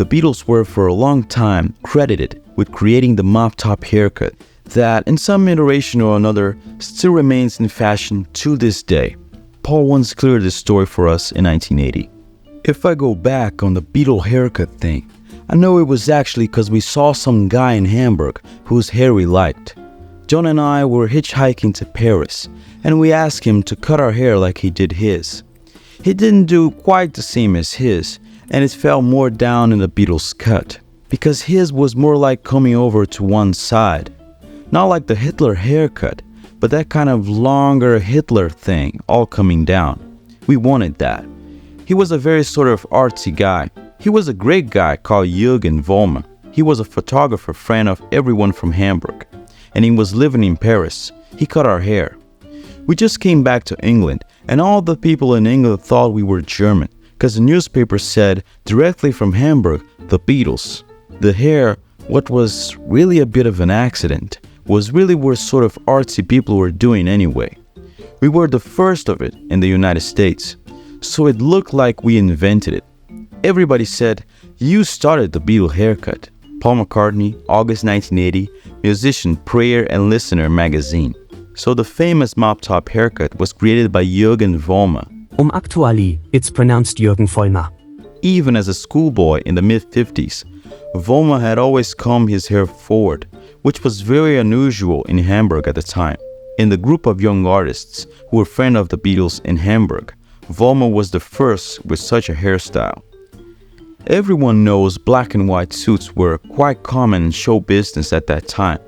The Beatles were for a long time credited with creating the mop-top haircut that, in some iteration or another, still remains in fashion to this day. Paul once cleared this story for us in 1980. If I go back on the Beatle haircut thing, I know it was actually because we saw some guy in Hamburg whose hair we liked. John and I were hitchhiking to Paris, and we asked him to cut our hair like he did his. He didn't do quite the same as his, and it fell more down in the Beatles' cut, because his was more like coming over to one side. Not like the Hitler haircut, but that kind of longer Hitler thing, all coming down. We wanted that. He was a very sort of artsy guy. He was a great guy called Jürgen Vollmer. He was a photographer friend of everyone from Hamburg, and he was living in Paris. He cut our hair. We just came back to England, and all the people in England thought we were German, because the newspaper said, directly from Hamburg, the Beatles. The hair, what was really a bit of an accident, was really what sort of artsy people were doing anyway. We were the first of it in the United States, so it looked like we invented it. Everybody said, "You started the Beatle haircut." Paul McCartney, August 1980, musician, Prayer and Listener magazine. So the famous mop-top haircut was created by Jürgen Vollmer. Actually, it's pronounced Jürgen Vollmer. Even as a schoolboy in the mid-50s, Vollmer had always combed his hair forward, which was very unusual in Hamburg at the time. In the group of young artists who were friends of the Beatles in Hamburg, Vollmer was the first with such a hairstyle. Everyone knows black and white suits were quite common in show business at that time.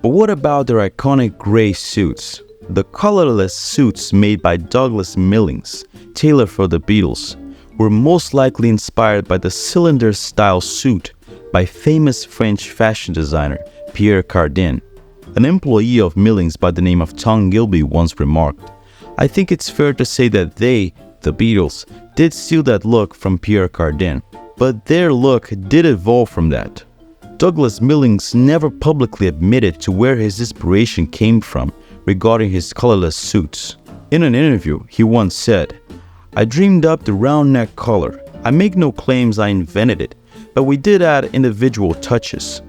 But what about their iconic gray suits? The colorless suits made by Douglas Millings, tailored for the Beatles, were most likely inspired by the cylinder-style suit by famous French fashion designer Pierre Cardin. An employee of Millings by the name of Tom Gilby once remarked, "I think it's fair to say that they, the Beatles, did steal that look from Pierre Cardin, but their look did evolve from that." Douglas Millings never publicly admitted to where his inspiration came from regarding his colorless suits. In an interview, he once said, "I dreamed up the round neck collar. I make no claims I invented it, but we did add individual touches.